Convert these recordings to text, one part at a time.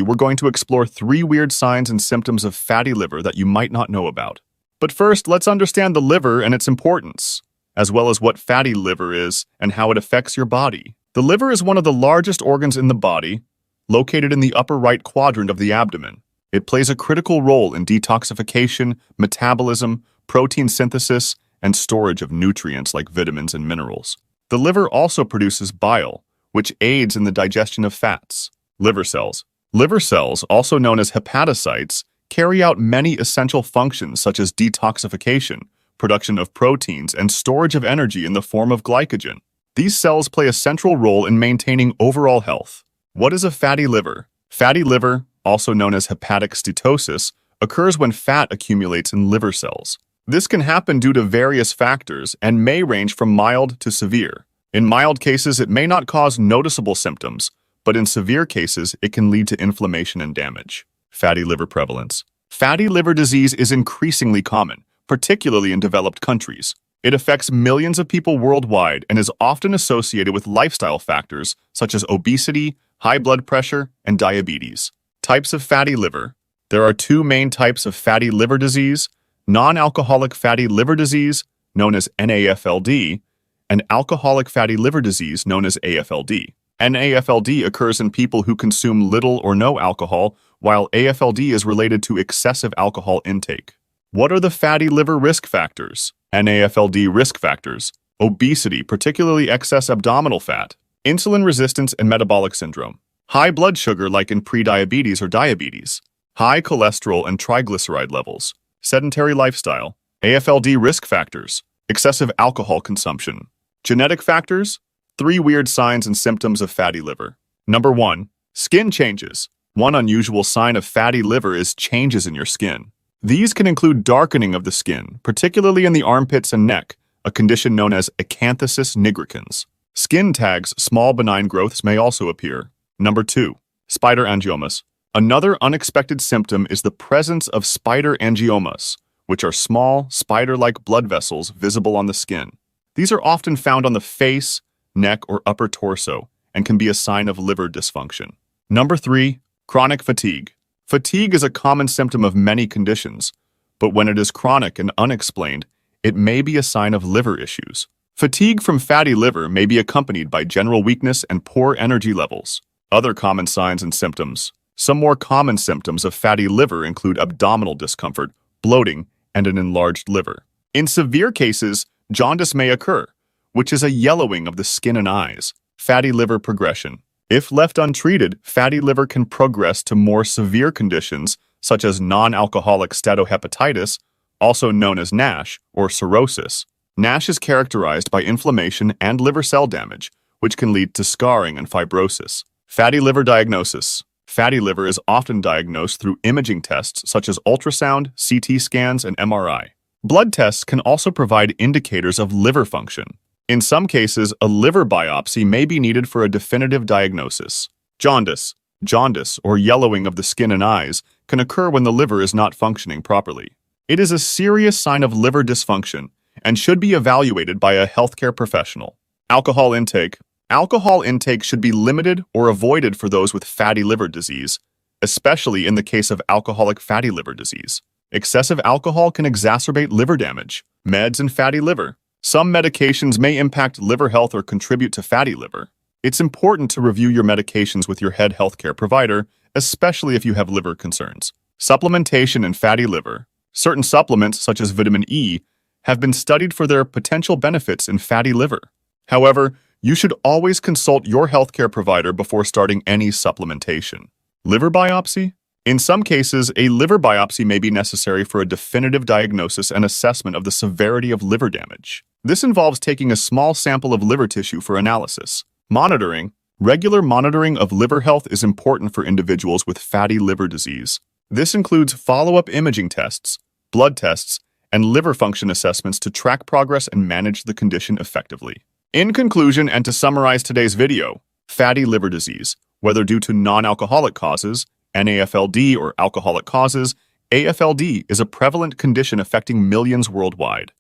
we're going to explore 3 weird signs and symptoms of fatty liver that you might not know about. But first, let's understand the liver and its importance, as well as what fatty liver is and how it affects your body. The liver is one of the largest organs in the body, located in the upper right quadrant of the abdomen. It plays a critical role in detoxification, metabolism, protein synthesis, and storage of nutrients like vitamins and minerals. The liver also produces bile, which aids in the digestion of fats. Liver cells. Liver cells, also known as hepatocytes, carry out many essential functions such as detoxification, production of proteins, and storage of energy in the form of glycogen. These cells play a central role in maintaining overall health. What is a fatty liver? Fatty liver, also known as hepatic steatosis, occurs when fat accumulates in liver cells. This can happen due to various factors and may range from mild to severe. In mild cases, it may not cause noticeable symptoms, but in severe cases, it can lead to inflammation and damage. Fatty liver prevalence. Fatty liver disease is increasingly common, particularly in developed countries. It affects millions of people worldwide and is often associated with lifestyle factors such as obesity, high blood pressure, and diabetes. Types of fatty liver. There are 2 main types of fatty liver disease: non-alcoholic fatty liver disease, known as NAFLD, and alcoholic fatty liver disease, known as AFLD. NAFLD occurs in people who consume little or no alcohol, while AFLD is related to excessive alcohol intake. What are the fatty liver risk factors? NAFLD risk factors: obesity, particularly excess abdominal fat, insulin resistance and metabolic syndrome, high blood sugar like in prediabetes or diabetes, high cholesterol and triglyceride levels, sedentary lifestyle. AFLD risk factors: excessive alcohol consumption. Genetic factors: 3 weird signs and symptoms of fatty liver. Number 1. Skin changes. One unusual sign of fatty liver is changes in your skin. These can include darkening of the skin, particularly in the armpits and neck, a condition known as acanthosis nigricans. Skin tags, small benign growths, may also appear. Number 2. Spider angiomas. Another unexpected symptom is the presence of spider angiomas, which are small, spider-like blood vessels visible on the skin. These are often found on the face, neck, or upper torso, and can be a sign of liver dysfunction. Number 3. Chronic fatigue. Fatigue is a common symptom of many conditions, but when it is chronic and unexplained, it may be a sign of liver issues. Fatigue from fatty liver may be accompanied by general weakness and poor energy levels. Other common signs and symptoms. Some more common symptoms of fatty liver include abdominal discomfort, bloating, and an enlarged liver. In severe cases, jaundice may occur, which is a yellowing of the skin and eyes. Fatty liver progression. If left untreated, fatty liver can progress to more severe conditions such as non-alcoholic steatohepatitis, also known as NASH, or cirrhosis. NASH is characterized by inflammation and liver cell damage, which can lead to scarring and fibrosis. Fatty liver diagnosis. Fatty liver is often diagnosed through imaging tests such as ultrasound, CT scans, and MRI. Blood tests can also provide indicators of liver function. In some cases, a liver biopsy may be needed for a definitive diagnosis. Jaundice. Jaundice, or yellowing of the skin and eyes, can occur when the liver is not functioning properly. It is a serious sign of liver dysfunction and should be evaluated by a healthcare professional. Alcohol intake. Alcohol intake should be limited or avoided for those with fatty liver disease, especially in the case of alcoholic fatty liver disease. Excessive alcohol can exacerbate liver damage. Meds and fatty liver. Some medications may impact liver health or contribute to fatty liver. It's important to review your medications with your head healthcare provider, especially if you have liver concerns. Supplementation and fatty liver. Certain supplements, such as vitamin E, have been studied for their potential benefits in fatty liver. However, you should always consult your healthcare provider before starting any supplementation. Liver biopsy? In some cases, a liver biopsy may be necessary for a definitive diagnosis and assessment of the severity of liver damage. This involves taking a small sample of liver tissue for analysis. Monitoring. Regular monitoring of liver health is important for individuals with fatty liver disease. This includes follow-up imaging tests, blood tests, and liver function assessments to track progress and manage the condition effectively. In conclusion, and to summarize today's video, fatty liver disease, whether due to non-alcoholic causes, NAFLD, or alcoholic causes, AFLD is a prevalent condition affecting millions worldwide.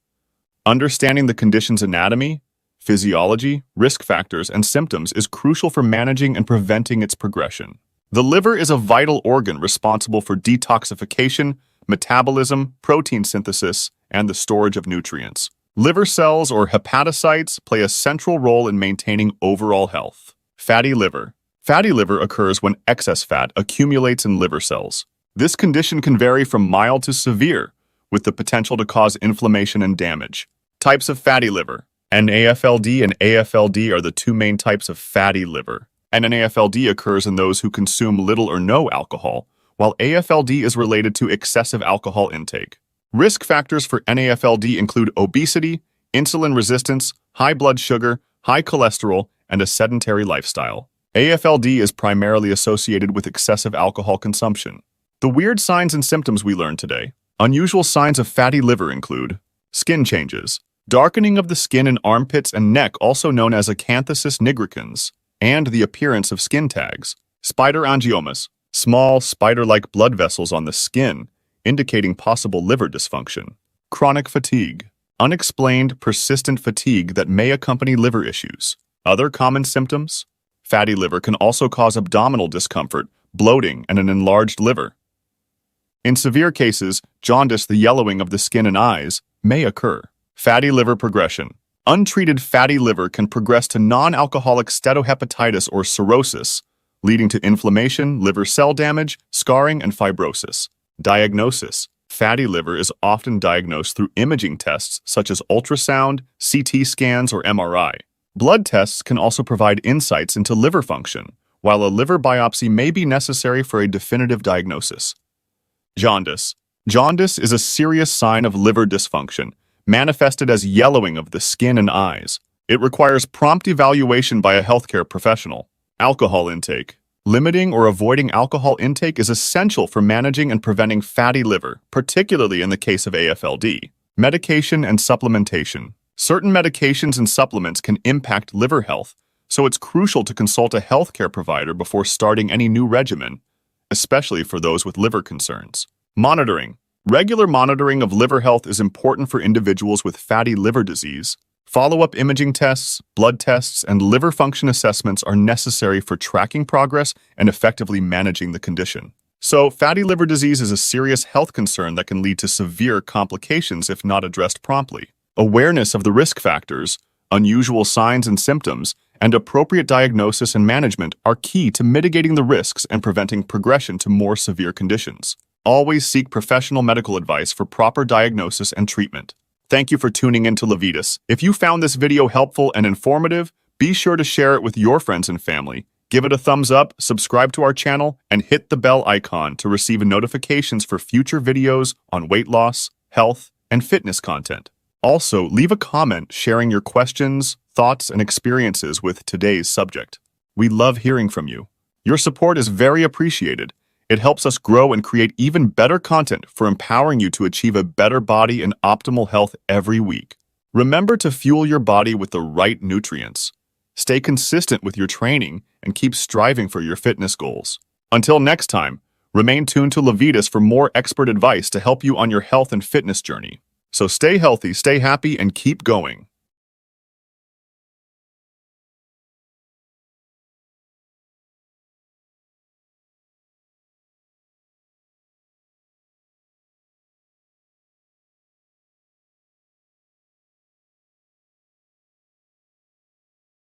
Understanding the condition's anatomy, physiology, risk factors, and symptoms is crucial for managing and preventing its progression. The liver is a vital organ responsible for detoxification, metabolism, protein synthesis, and the storage of nutrients. Liver cells or hepatocytes play a central role in maintaining overall health. Fatty liver. Fatty liver occurs when excess fat accumulates in liver cells. This condition can vary from mild to severe, with the potential to cause inflammation and damage. Types of fatty liver. NAFLD and AFLD are the two main types of fatty liver. NAFLD occurs in those who consume little or no alcohol, while AFLD is related to excessive alcohol intake. Risk factors for NAFLD include obesity, insulin resistance, high blood sugar, high cholesterol, and a sedentary lifestyle. AFLD is primarily associated with excessive alcohol consumption. The weird signs and symptoms we learned today. Unusual signs of fatty liver include skin changes, darkening of the skin in armpits and neck, also known as acanthosis nigricans, and the appearance of skin tags, spider angiomas, small spider-like blood vessels on the skin, indicating possible liver dysfunction, chronic fatigue, unexplained persistent fatigue that may accompany liver issues. Other common symptoms? Fatty liver can also cause abdominal discomfort, bloating, and an enlarged liver. In severe cases, jaundice, the yellowing of the skin and eyes, may occur. Fatty liver progression. Untreated fatty liver can progress to non-alcoholic steatohepatitis or cirrhosis, leading to inflammation, liver cell damage, scarring, and fibrosis. Diagnosis. Fatty liver is often diagnosed through imaging tests such as ultrasound, CT scans, or MRI. Blood tests can also provide insights into liver function, while a liver biopsy may be necessary for a definitive diagnosis. Jaundice. Jaundice is a serious sign of liver dysfunction, manifested as yellowing of the skin and eyes. It requires prompt evaluation by a healthcare professional. Alcohol intake. Limiting or avoiding alcohol intake is essential for managing and preventing fatty liver, particularly in the case of AFLD. Medication and supplementation. Certain medications and supplements can impact liver health, so it's crucial to consult a healthcare provider before starting any new regimen, especially for those with liver concerns. Monitoring. Regular monitoring of liver health is important for individuals with fatty liver disease. Follow-up imaging tests, blood tests, and liver function assessments are necessary for tracking progress and effectively managing the condition. So, fatty liver disease is a serious health concern that can lead to severe complications if not addressed promptly. Awareness of the risk factors, unusual signs and symptoms, and appropriate diagnosis and management are key to mitigating the risks and preventing progression to more severe conditions. Always seek professional medical advice for proper diagnosis and treatment. Thank you for tuning in to Levitas. If you found this video helpful and informative, be sure to share it with your friends and family. Give it a thumbs up, subscribe to our channel, and hit the bell icon to receive notifications for future videos on weight loss, health, and fitness content. Also, leave a comment sharing your questions, thoughts, and experiences with today's subject. We love hearing from you. Your support is very appreciated. It helps us grow and create even better content for empowering you to achieve a better body and optimal health every week. Remember to fuel your body with the right nutrients. Stay consistent with your training and keep striving for your fitness goals. Until next time, remain tuned to Levitas for more expert advice to help you on your health and fitness journey. So stay healthy, stay happy, and keep going.